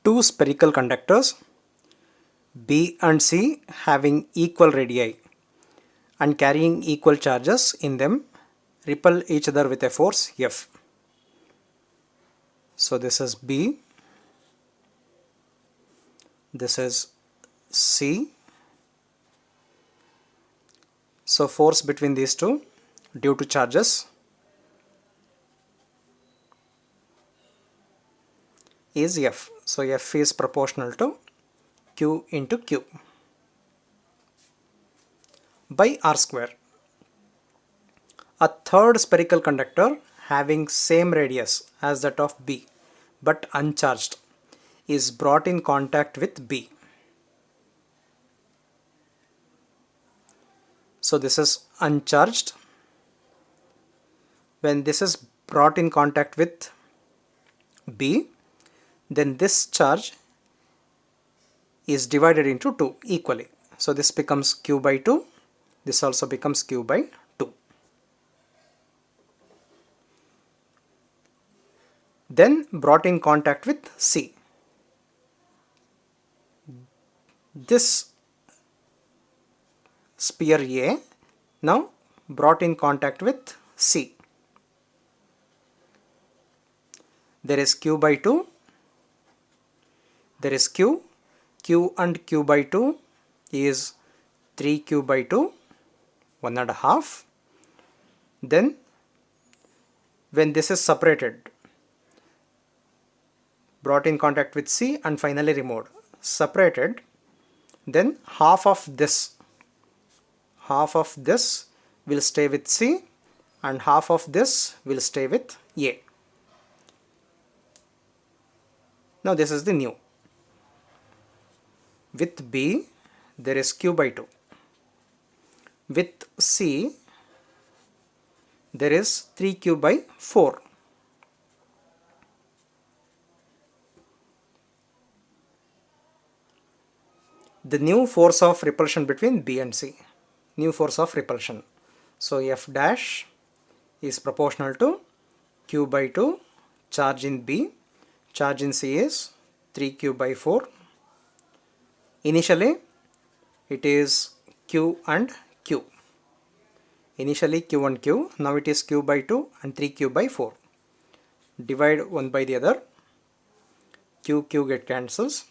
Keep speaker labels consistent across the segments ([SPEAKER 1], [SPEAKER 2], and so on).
[SPEAKER 1] Two spherical conductors B and C having equal radii and carrying equal charges in them repel each other with a force F. So this is B, this is C. So force between these two due to charges is F. So F is proportional to Q into Q by R square. A third spherical conductor having same radius as that of B but uncharged is brought in contact with B. So this is uncharged. When this is brought in contact with B, then this charge is divided into 2 equally. So this becomes Q by 2, this also becomes Q by 2. Then brought in contact with C. This sphere A now brought in contact with C. There is Q by 2, there is Q and Q by 2 is 3Q by 2, 1.5. Then when this is separated, brought in contact with C and finally removed, separated, then half of this will stay with C and half of this will stay with A. Now this is the new. With B there is Q by 2. With C there is 3Q by 4. The new force of repulsion between B and C. New force of repulsion. So F dash is proportional to Q by 2, charge in B, charge in C is 3Q by 4. Initially it is Q and Q. Initially Q and Q, now it is Q by 2 and 3Q by 4. Divide one by the other, Q get cancels.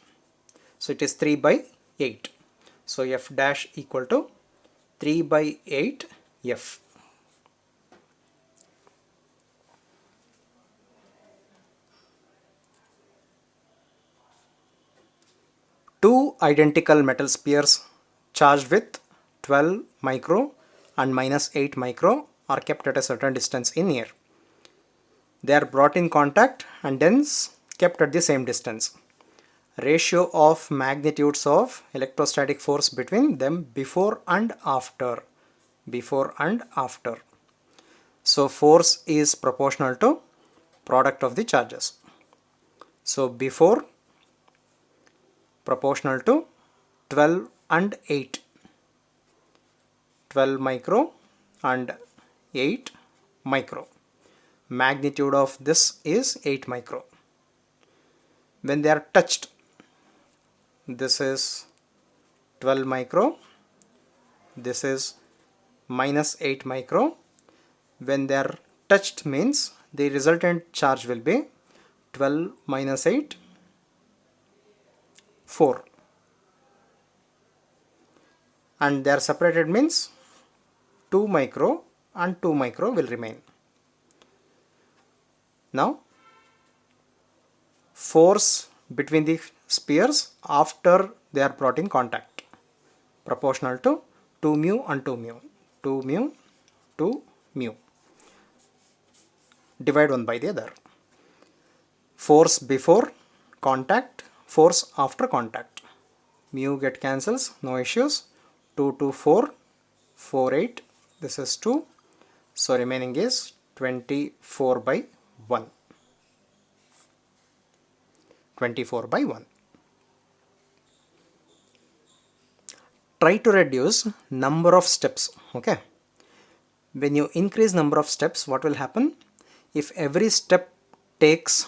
[SPEAKER 1] So it is 3 by 8. So F dash equal to 3 by 8 F. Two identical metal spheres charged with 12 micro and minus 8 micro are kept at a certain distance in air. They are brought in contact and thence kept at the same distance. Ratio of magnitudes of electrostatic force between them before and after. So force is proportional to product of the charges. So before proportional to 12 and 8. 12 micro and 8 micro. Magnitude of this is 8 micro. When they are touched, this is 12 micro, this is minus 8 micro. When they are touched means the resultant charge will be 12 minus 8, 4. And they are separated means 2 micro and 2 micro will remain. Now force between the spheres after they are brought in contact, proportional to 2 mu and 2 mu. 2 mu, 2 mu. Divide one by the other. Force before contact, force after contact. Mu get cancels, no issues. 2 to 4, 4, 8. This is 2. So remaining is 24 by 1. 24 by 1. Try to reduce number of steps. Okay. When you increase number of steps, what will happen? If every step takes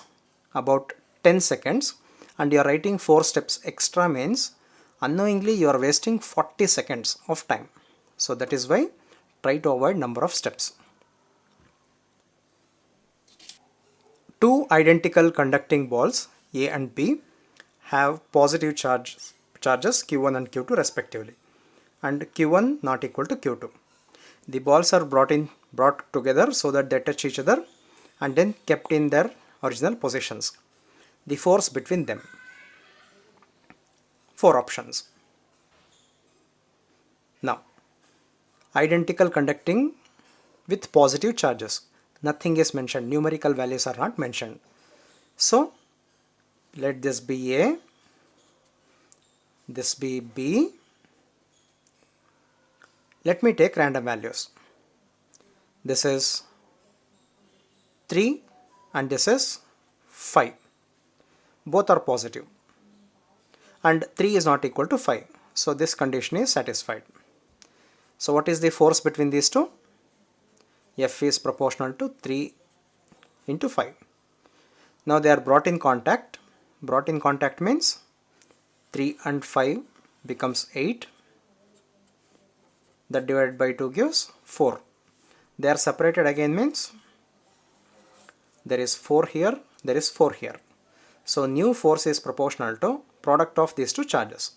[SPEAKER 1] about 10 seconds and you are writing 4 steps extra means unknowingly you are wasting 40 seconds of time. So that is why try to avoid number of steps. Two identical conducting balls A and B have positive charges Q1 and Q2 respectively, and Q1 not equal to Q2. The balls are brought together so that they touch each other and then kept in their original positions. The force between them. 4 options. Now, identical conducting with positive charges. Nothing is mentioned. Numerical values are not mentioned. So, let this be A, this be B. Let me take random values. This is 3 and this is 5. Both are positive. And 3 is not equal to 5. So this condition is satisfied. So what is the force between these two? F is proportional to 3 into 5. Now they are brought in contact. Brought in contact means 3 and 5 becomes 8. That divided by 2 gives 4. They are separated again means there is 4 here, there is 4 here. So new force is proportional to product of these two charges,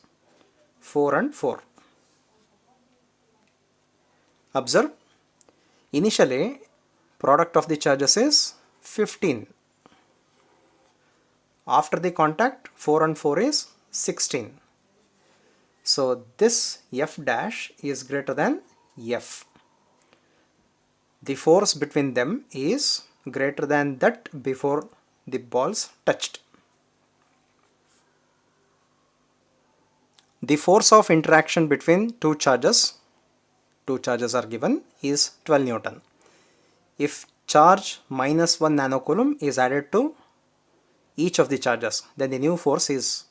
[SPEAKER 1] 4 and 4. Observe, initially product of the charges is 15. After the contact, 4 and 4 is 16. So this F dash is greater than F. The force between them is greater than that before the balls touched. The force of interaction between two charges are given, is 12 Newton. If charge minus 1 nanocoulomb is added to each of the charges, then the new force is,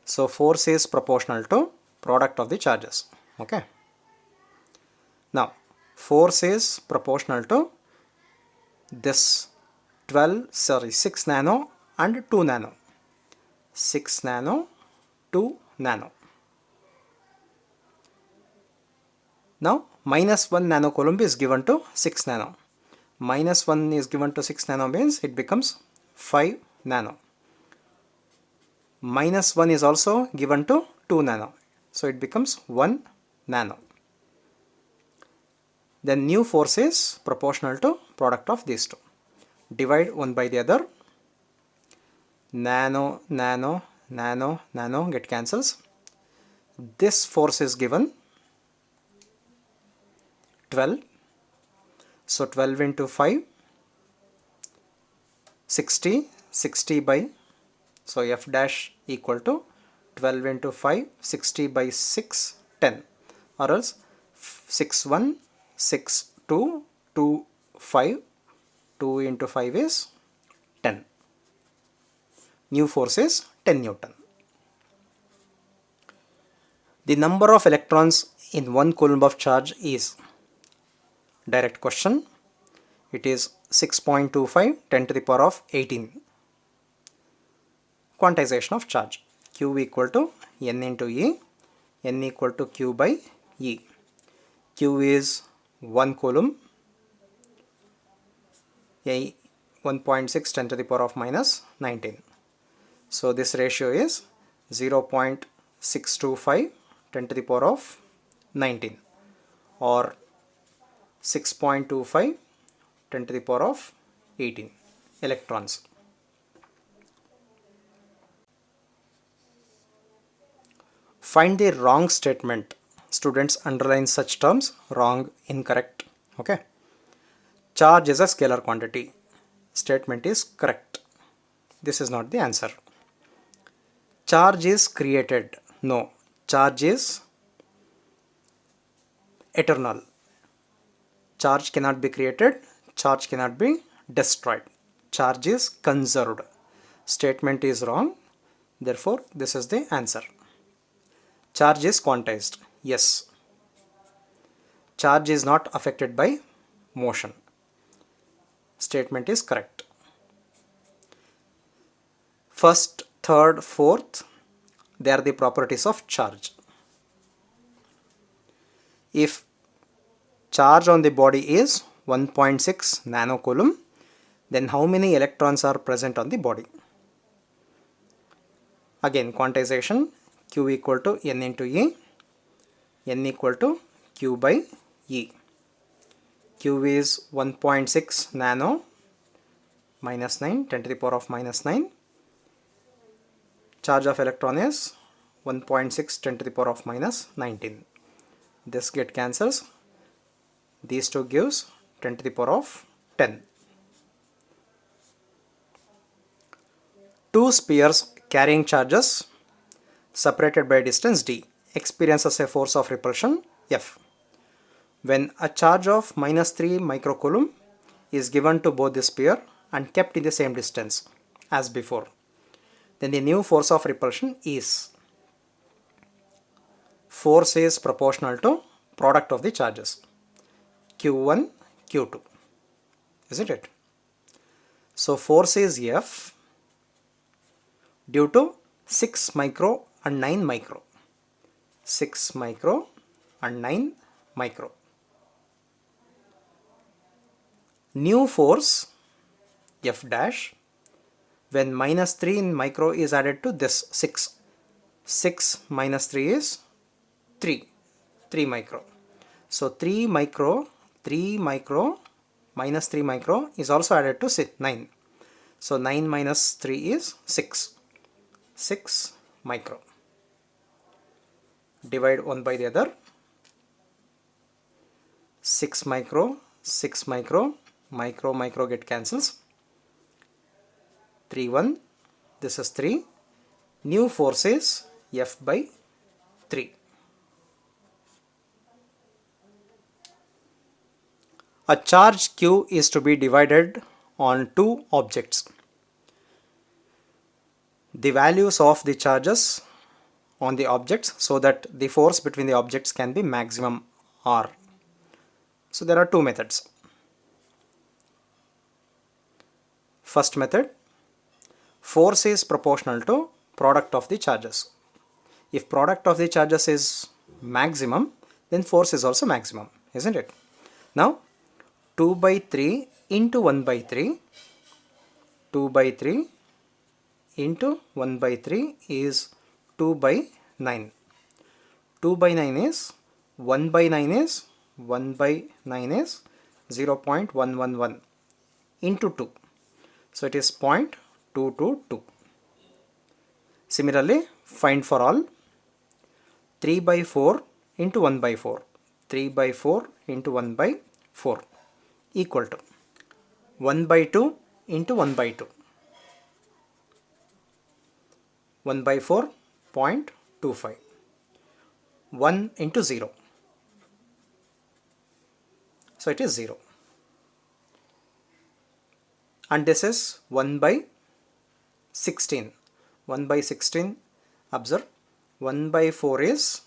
[SPEAKER 1] so force is proportional to product of the charges. Okay. Now force is proportional to this 6 nano and 2 nano. 6 nano, 2 nano. Now minus 1 nanocoulomb is given to 6 nano. Minus 1 is given to 6 nano means it becomes 5 nano. Minus 1 is also given to 2 nano. So it becomes 1 nano. Then new force is proportional to product of these two. Divide one by the other. Nano, nano, nano, nano get cancels. This force is given 12. So 12 into 5, 60, 60 by, so F dash equal to 12 into 5, 60 by 6, 10, or else 6, 1, 6, 2, 2, 5, 2 into 5 is 10. New force is 10 Newton. The number of electrons in 1 coulomb of charge is, direct question, it is 6.25 10 to the power of 18. Quantization of charge, Q equal to N into E, N equal to Q by E. Q is 1 coulomb, A 1.6 10 to the power of minus 19. So this ratio is 0.625 10 to the power of 19, or 6.25 10 to the power of 18 electrons. Find the wrong statement. Students underline such terms: wrong, incorrect. Okay. Charge is a scalar quantity. Statement is correct. This is not the answer. Charge is created. No. Charge is eternal. Charge cannot be created. Charge cannot be destroyed. Charge is conserved. Statement is wrong. Therefore, this is the answer. Charge is quantized. Yes. Charge is not affected by motion. Statement is correct. First third, fourth, they are the properties of charge. If charge on the body is 1.6 nanocoulomb, then how many electrons are present on the body? Again, quantization, Q equal to N into E, N equal to Q by E. Q is 1.6 nano minus 9, 10 to the power of minus 9. Charge of electron is 1.6 10 to the power of minus 19. This get cancels. These two gives 10 to the power of 10. Two spheres carrying charges separated by a distance d experiences a force of repulsion F. When a charge of minus 3 microcoulomb is given to both the sphere and kept in the same distance as before, then the new force of repulsion is, force is proportional to product of the charges Q1, Q2, isn't it? So force is F due to 6 micro and 9 micro. 6 micro and 9 micro. New force F dash when minus 3 in micro is added to this 6. 6 minus 3 is 3 micro. So 3 micro minus 3 micro is also added to 9. So 9 minus 3 is 6 micro. Divide one by the other. 6 micro, micro get cancels. 3 1, this is 3. New force is F by 3. A charge Q is to be divided on two objects. The values of the charges on the objects so that the force between the objects can be maximum R. So there are two methods. First method, force is proportional to product of the charges. If product of the charges is maximum, then force is also maximum, isn't it? Now 2 by 3 into 1 by 3, 2 by 3 into 1 by 3 is 2 by 9. 2 by 9 is 1 by 9 is 0.111 into 2. So it is 0.222. Similarly, find for all. 3 by 4 into 1 by 4. 3 by 4 into 1 by 4 equal to 1 by 2 into 1 by 2. 1 by 4, 0.25. 1 into 0. So it is 0. And this is 1 by 16. 1 by 16, observe, 1 by 4 is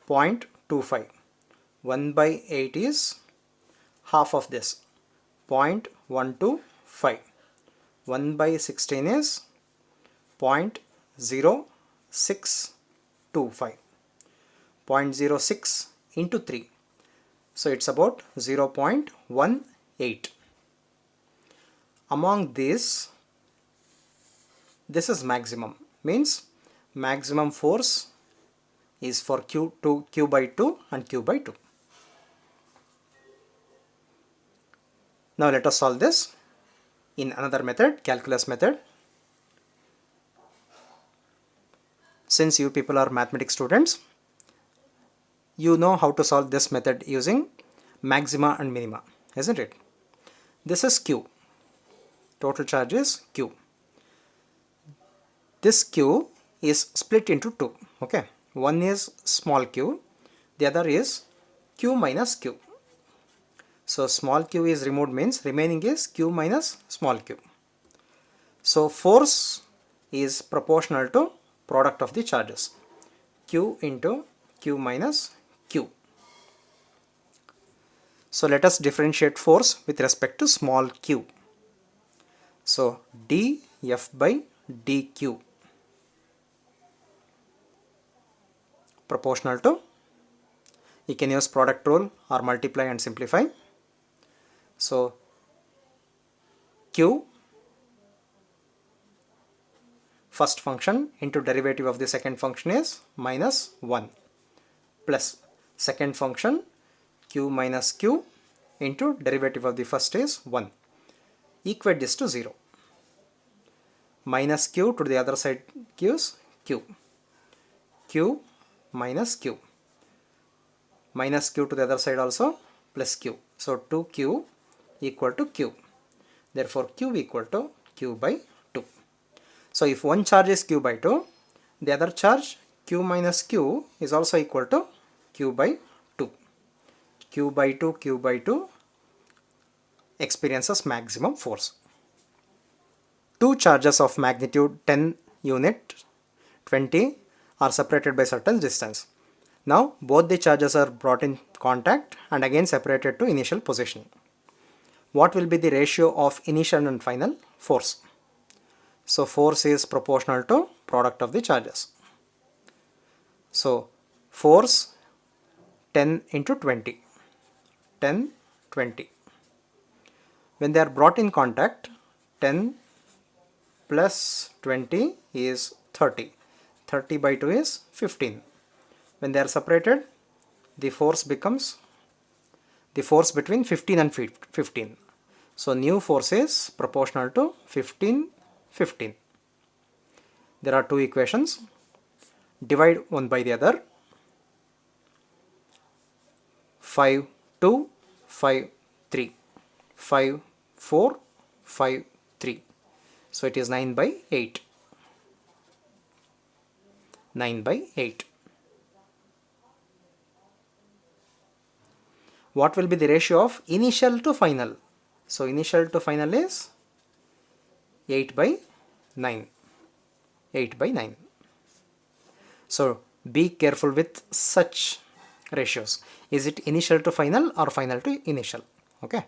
[SPEAKER 1] 0.25. 1 by 8 is half of this, 0.125. 1 by 16 is 0.0625. 0.06 into 3. So it's about 0.18. Among these, this is maximum, means maximum force is for Q by 2 and Q by 2. Now let us solve this in another method, calculus method. Since you people are mathematics students, you know how to solve this method using maxima and minima, isn't it? This is Q. Total charge is Q. This Q is split into two. Okay, one is small q, the other is Q minus Q. So small q is removed, means remaining is Q minus small q. So force is proportional to product of the charges, Q into Q minus Q. So let us differentiate force with respect to small q. So dF by dQ proportional to, you can use product rule or multiply and simplify. So q first function into derivative of the second function is minus 1 plus second function q minus q into derivative of the first is 1. Equate this to 0. Minus q to the other side gives q. Q minus q. Minus q to the other side also plus q. So 2q equal to q. Therefore q equal to q by 2. So if one charge is q by 2, the other charge q minus q is also equal to q by 2. Q by 2 experiences maximum force. Two charges of magnitude 10 unit 20 are separated by certain distance. Now both the charges are brought in contact and again separated to initial position. What will be the ratio of initial and final force? So force is proportional to product of the charges. So force 10 into 20. 10, 20. When they are brought in contact, 10 plus 20 is 30. 30 by 2 is 15. When they are separated, the force becomes the force between 15 and 15. So new force is proportional to 15, 15. There are two equations. Divide one by the other. 5, 2, 5, 3. 5, 4, 5, 3. So it is 9 by 8. 9 by 8. What will be the ratio of initial to final? So initial to final is 8 by 9. 8 by 9. So be careful with such ratios. Is it initial to final or final to initial? Okay.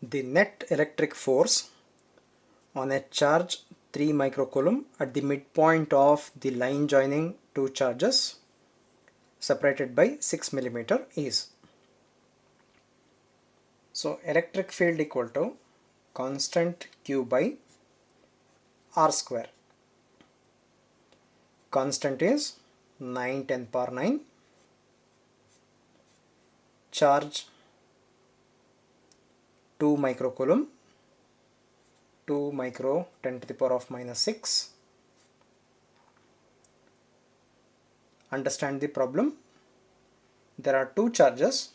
[SPEAKER 1] The net electric force on a charge 3 microcoulomb at the midpoint of the line joining two charges separated by 6 millimeter is. So electric field equal to constant Q by R square. Constant is 9 10 power 9. Charge 2 microcoulomb. 2 micro 10 to the power of minus 6. Understand the problem. There are two charges,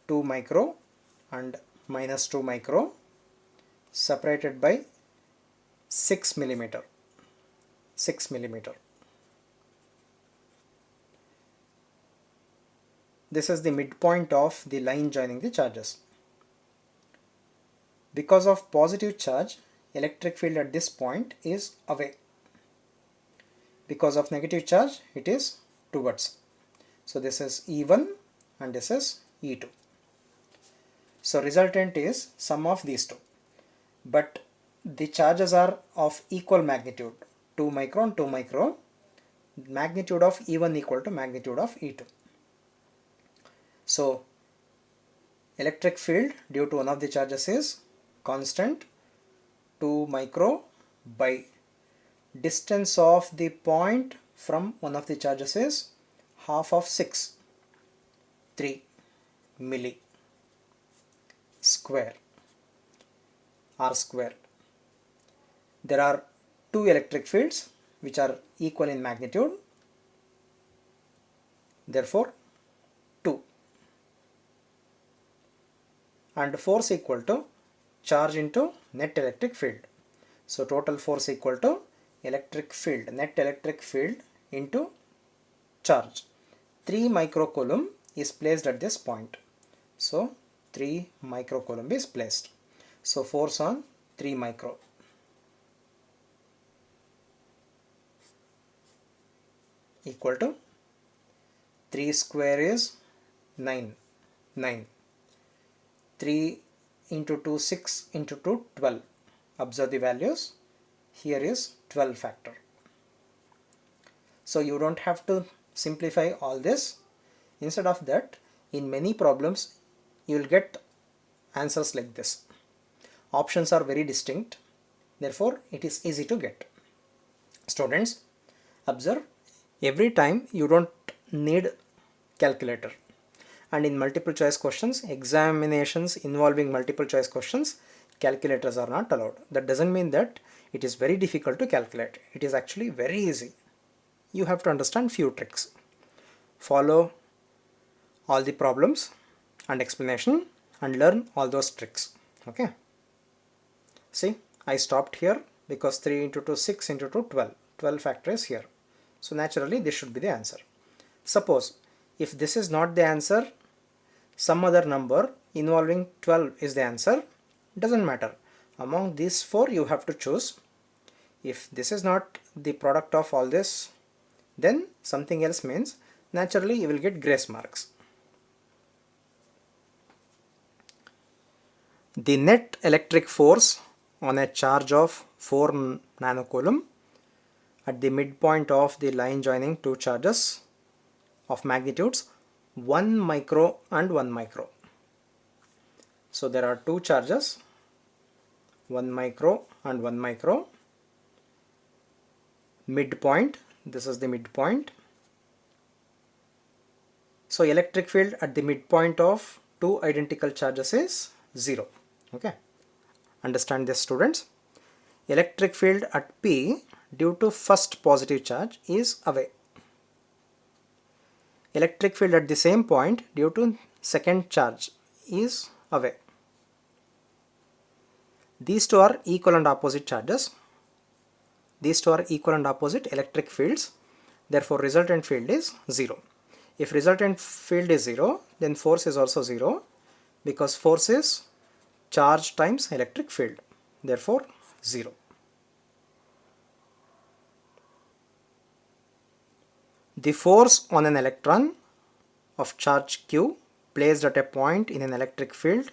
[SPEAKER 1] 2 micro and minus 2 micro, separated by 6 millimeter. 6 millimeter. This is the midpoint of the line joining the charges. Because of positive charge, electric field at this point is away. Because of negative charge, it is towards. So this is E1 and this is E2. So resultant is sum of these two. But the charges are of equal magnitude, 2 micro and 2 micro. Magnitude of E1 equal to magnitude of E2. So electric field due to one of the charges is constant 2 micro by distance of the point from one of the charges is half of 6, 3 milli square R square. There are two electric fields which are equal in magnitude, therefore 2, and force equal to charge into net electric field. So total force equal to electric field, net electric field into charge. 3 microcoulomb is placed at this point. So 3 microcoulomb is placed. So force on 3 micro. equal to 3 square is 9. 3 into 2 6 into 2 12. Observe the values. Here is 12 factor. So you don't have to simplify all this. Instead of that, in many problems you will get answers like this. Options are very distinct, therefore it is easy to get. Students, observe, every time you don't need calculator, and in multiple choice questions, examinations involving multiple choice questions, calculators are not allowed. That doesn't mean that it is very difficult to calculate. It is actually very easy. You have to understand few tricks. Follow all the problems and explanation and learn all those tricks. Okay. See, I stopped here because 3 into 2 6 into 2 12. 12 factor is here. So naturally this should be the answer. Suppose if this is not the answer, some other number involving 12 is the answer, doesn't matter. Among these four you have to choose. If this is not the product of all this, then something else means naturally you will get grace marks. The net electric force on a charge of 4 nanocoulomb at the midpoint of the line joining two charges of magnitudes 1 micro and 1 micro. So there are two charges, 1 micro and 1 micro. Midpoint, this is the midpoint. So electric field at the midpoint of two identical charges is 0. Okay, understand this, students. Electric field at P due to first positive charge is away. Electric field at the same point due to second charge is away. These two are equal and opposite charges. These two are equal and opposite electric fields. Therefore resultant field is 0. If resultant field is 0, then force is also 0, because force is charge times electric field. Therefore 0. The force on an electron of charge Q placed at a point in an electric field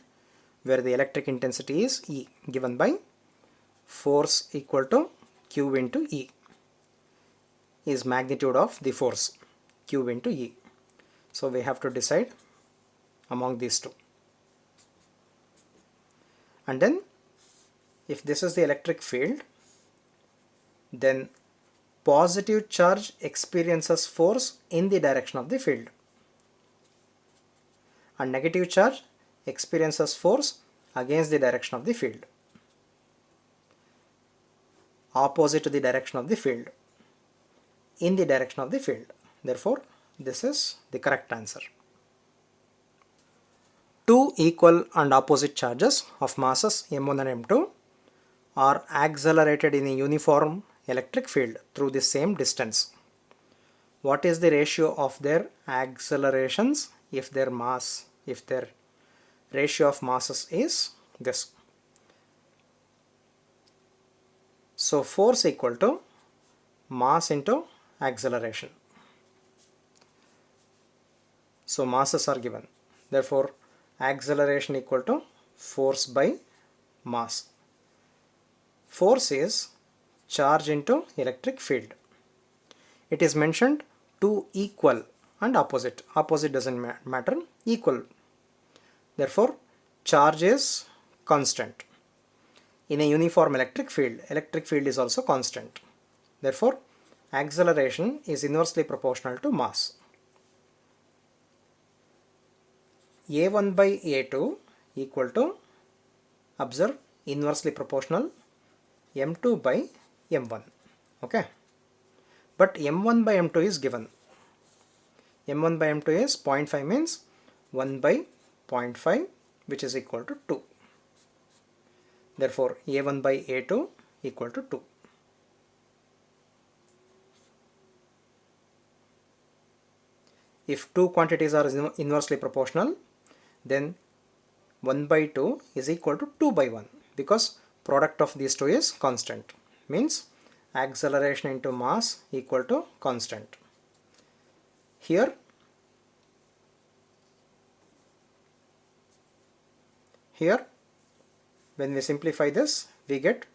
[SPEAKER 1] where the electric intensity is E, given by force equal to Q into E, is magnitude of the force, Q into E. So we have to decide among these two. And then if this is the electric field, then positive charge experiences force in the direction of the field, and negative charge experiences force against the direction of the field, opposite to the direction of the field, in the direction of the field. Therefore this is the correct answer. Two equal and opposite charges of masses m1 and m2 are accelerated in a uniform electric field through the same distance. What is the ratio of their accelerations if their ratio of masses is this? So force equal to mass into acceleration. So masses are given. Therefore acceleration equal to force by mass. Force is charge into electric field. It is mentioned two equal and opposite. Opposite doesn't matter, equal. Therefore charge is constant. In a uniform electric field is also constant. Therefore acceleration is inversely proportional to mass. A1 by A2 equal to, observe, inversely proportional M2 by M1. Okay, but M1 by M2 is given. M1 by M2 is 0.5, means 1 by 0.5, which is equal to 2. Therefore A1 by A2 equal to 2. If two quantities are inversely proportional, then 1 by 2 is equal to 2 by 1, because product of these two is constant, means acceleration into mass equal to constant. Here when we simplify this, we get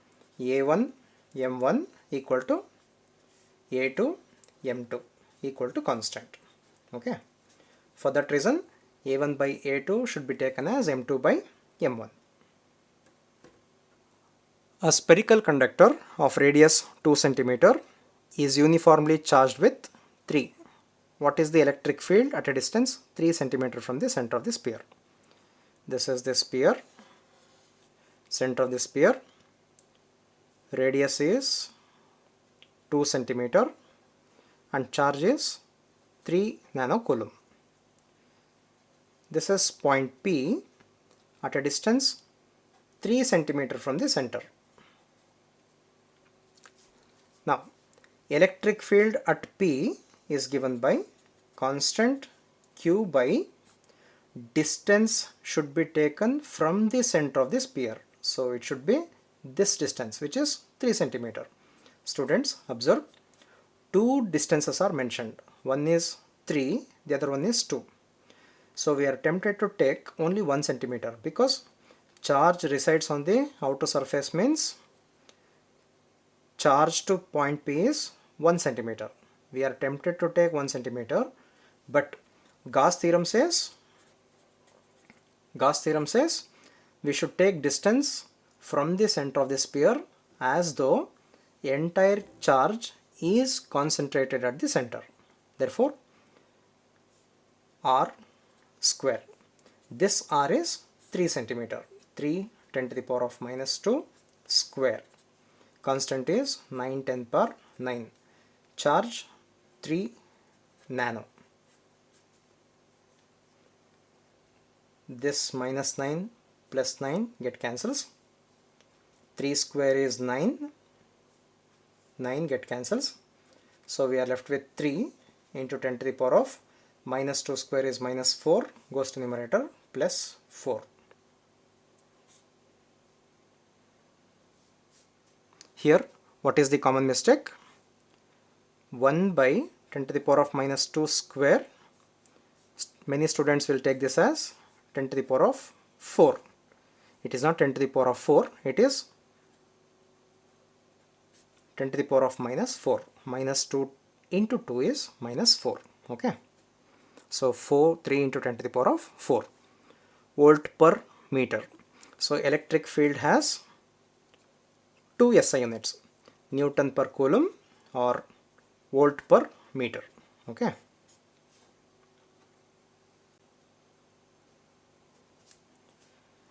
[SPEAKER 1] A1 M1 equal to A2 M2 equal to constant. Okay. For that reason, A1 by A2 should be taken as M2 by M1. A spherical conductor of radius 2 cm is uniformly charged with 3. What is the electric field at a distance 3 cm from the center of the sphere? This is the sphere, center of the sphere, radius is 2 cm and charge is 3 nanocoulomb. This is point P at a distance 3 cm from the center. Now, electric field at P is given by constant Q by distance should be taken from the center of the sphere. So it should be this distance, which is 3 cm. Students, observe, two distances are mentioned. One is 3, the other one is 2. So we are tempted to take only 1 cm because charge resides on the outer surface means charge to point P is 1 cm. We are tempted to take 1 cm, but Gauss theorem says we should take distance from the center of the sphere as though entire charge is concentrated at the center. Therefore, R square. This R is 3 cm. 3 10 to the power of minus 2 square. Constant is 9 10 power 9. Charge 3 nano. This minus 9 plus 9 get cancels. 3 square is 9. 9 get cancels. So we are left with 3 into 10 to the power of minus 2 square is minus 4, goes to numerator, plus 4. Here, what is the common mistake? 1 by 10 to the power of minus 2 square. Many students will take this as 10 to the power of 4. It is not 10 to the power of 4, it is 10 to the power of minus 4. Minus 2 into 2 is minus 4. Okay. So 3 into 10 to the power of 4 volt per meter. So electric field has 2 SI units, Newton per coulomb or volt per meter. Okay.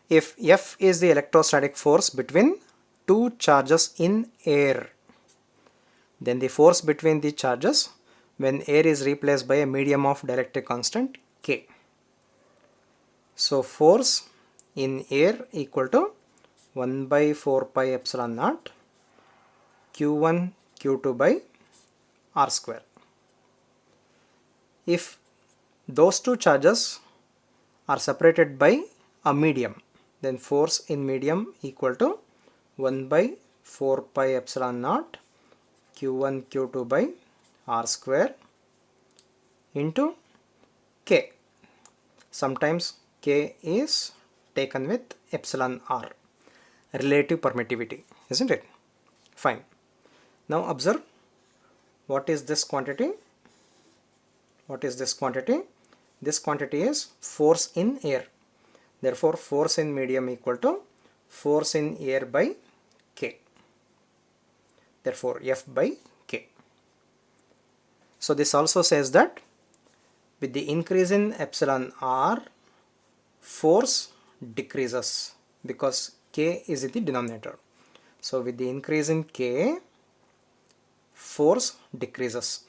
[SPEAKER 1] If F is the electrostatic force between two charges in air, then the force between the charges when air is replaced by a medium of dielectric constant K. So force in air equal to 1 by 4 pi epsilon naught Q1 Q2 by R square. If those two charges are separated by a medium, then force in medium equal to 1 by 4 pi epsilon naught Q1 Q2 by R square into K. Sometimes K is taken with epsilon R, relative permittivity, isn't it? Fine. Now observe, what is this quantity? What is this quantity? This quantity is force in air. Therefore, force in medium equal to force in air by K. Therefore, F by K. So this also says that with the increase in epsilon R, force decreases because K is in the denominator. So with the increase in K, force decreases.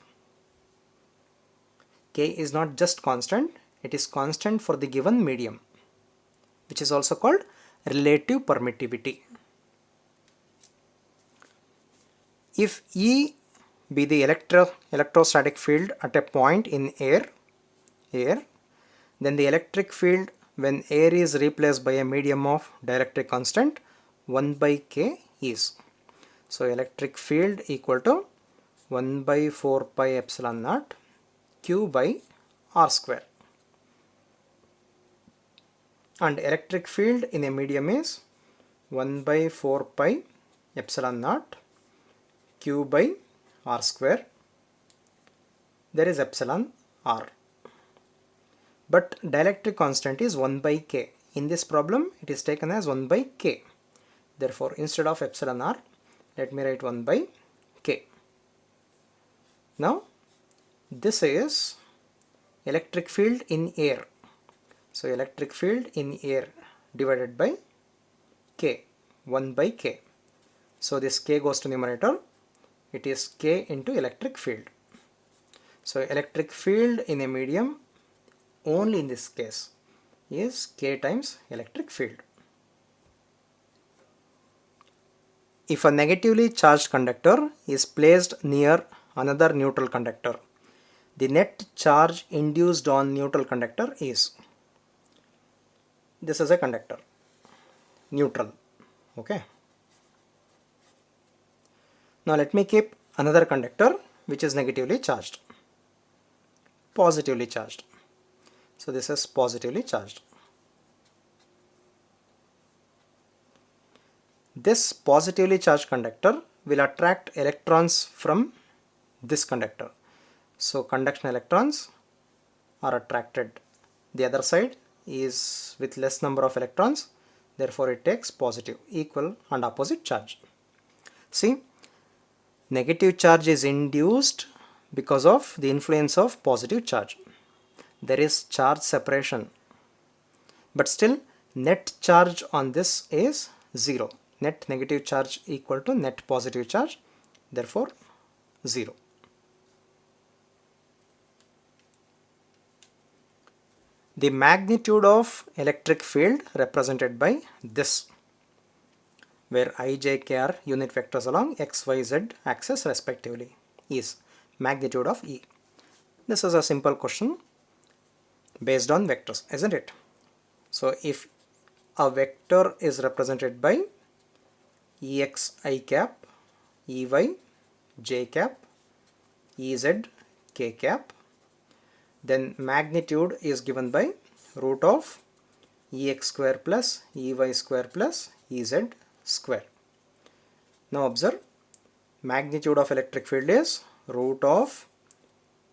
[SPEAKER 1] K is not just constant, it is constant for the given medium, which is also called relative permittivity. If E be the electrostatic field at a point in air, then the electric field when air is replaced by a medium of dielectric constant 1 by K is. So electric field equal to 1 by 4 pi epsilon naught Q by R square. And electric field in a medium is 1 by 4 pi epsilon naught Q by R square. There is epsilon R. But dielectric constant is 1 by K. In this problem, it is taken as 1 by K. Therefore, instead of epsilon R, let me write 1 by K. Now, this is electric field in air. So, electric field in air divided by K, 1 by K. So, this K goes to numerator. It is K into electric field. So, electric field in a medium only in this case is K times electric field. If a negatively charged conductor is placed near another neutral conductor, the net charge induced on neutral conductor is, this is a conductor, neutral, okay. Now let me keep another conductor which is negatively charged, positively charged. So this is positively charged. This positively charged conductor will attract electrons from this conductor. So conduction electrons are attracted. The other side is with less number of electrons, therefore it takes positive, equal and opposite charge. See, negative charge is induced because of the influence of positive charge. There is charge separation, but still net charge on this is 0. Net negative charge equal to net positive charge, therefore 0. The magnitude of electric field represented by this, where I, J, K are unit vectors along x, y, z axis respectively, is magnitude of E. This is a simple question based on vectors, isn't it? So if a vector is represented by Ex I cap, Ey j cap, Ez k cap, then magnitude is given by root of Ex square plus Ey square plus Ez square. Now observe, magnitude of electric field is root of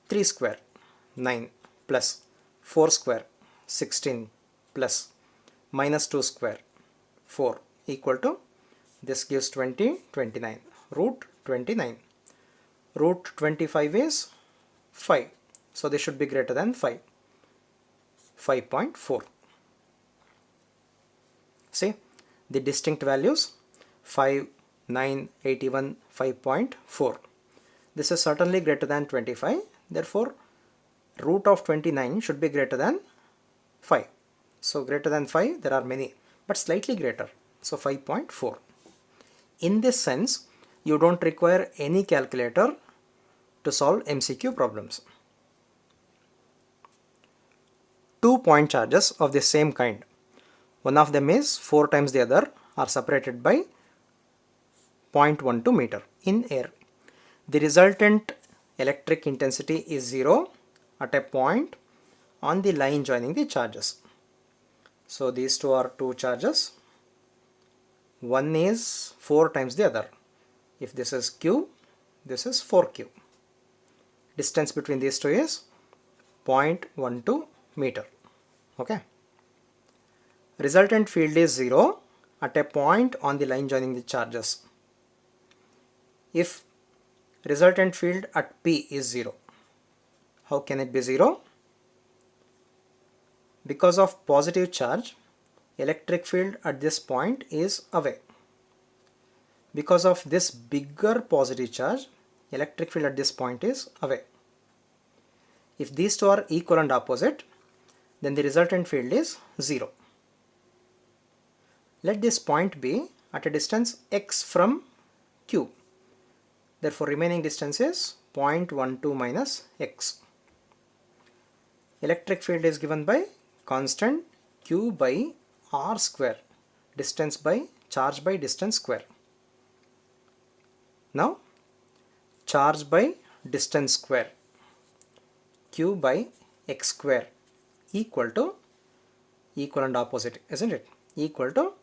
[SPEAKER 1] 3 square 9 plus 4 square 16 plus minus 2 square 4 equal to, this gives 20, 29, root 29. Root 25 is 5. So this should be greater than 5. 5.4. See the distinct values 5, 9, 81, 5.4. This is certainly greater than 25. Therefore, root of 29 should be greater than 5. So greater than 5, there are many, but slightly greater. So 5.4. In this sense, you don't require any calculator to solve MCQ problems. 2 point charges of the same kind, one of them is 4 times the other, are separated by 0.12 meter in air. The resultant electric intensity is 0 at a point on the line joining the charges. So these two are two charges. One is 4 times the other. If this is Q, this is 4Q. Distance between these two is 0.12 meter. Okay. Resultant field is 0 at a point on the line joining the charges. If resultant field at P is 0, how can it be 0? Because of positive charge, electric field at this point is away. Because of this bigger positive charge, electric field at this point is away. If these two are equal and opposite, then the resultant field is 0. Let this point be at a distance x from Q. Therefore, remaining distance is 0.12 minus x. Electric field is given by constant Q by R square, distance by charge by distance square. Now, charge by distance square. q by x square equal to, equal and opposite, isn't it? Equal to,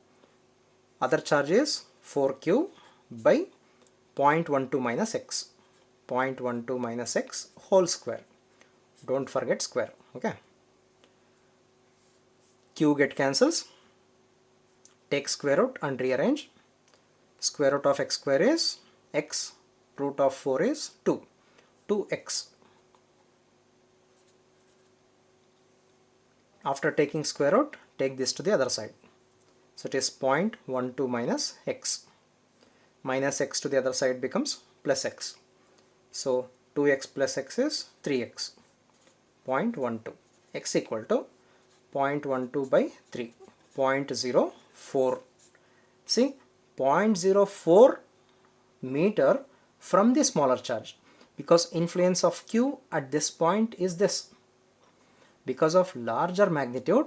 [SPEAKER 1] other charge is 4q by 0.12 minus x. 0.12 minus x whole square. Don't forget square. Okay. Q get cancels. Take square root and rearrange. Square root of x square is x. Root of 4 is 2. 2x. After taking square root, take this to the other side. So it is 0.12 minus x. Minus x to the other side becomes plus x. So 2x plus x is 3x. 0.12. X equal to 0.12 by 3. 0.04. See, 0.04 meter from the smaller charge, because influence of q at this point is this. Because of larger magnitude,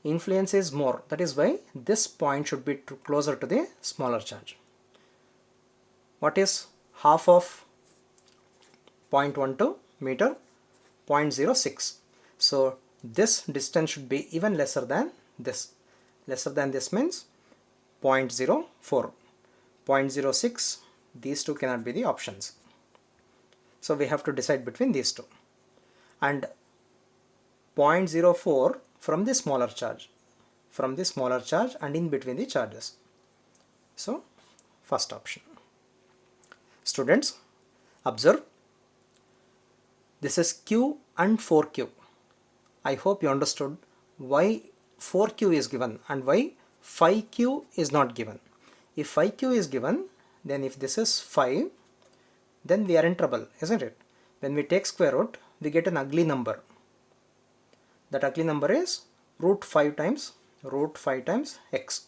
[SPEAKER 1] influence is more. That is why this point should be closer to the smaller charge. What is half of 0.12 meter? 0.06. So this distance should be even lesser than this. Lesser than this means 0.04. 0.06. These two cannot be the options. So we have to decide between these two. And 0.04 from the smaller charge. From the smaller charge and in between the charges. So first option. Students, observe. This is q and 4q. I hope you understood why 4q is given and why 5q is not given. If 5q is given, then if this is 5, then we are in trouble, isn't it? When we take square root, we get an ugly number. That ugly number is root 5 times x.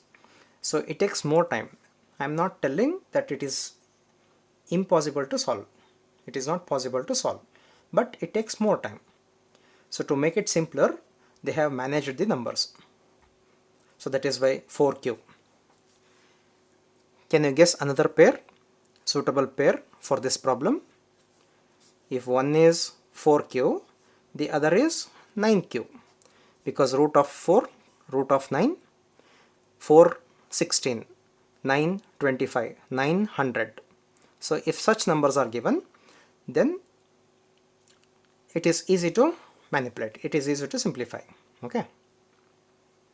[SPEAKER 1] So it takes more time. I am not telling that it is impossible to solve. It is not possible to solve, but it takes more time. So to make it simpler, they have managed the numbers. So that is why 4q. Can you guess another pair, suitable pair for this problem? If one is 4q, the other is 9q, because root of 4, root of 9, 4, 16, 9, 25, 900. So if such numbers are given, then it is easy to manipulate. It is easy to simplify. Okay.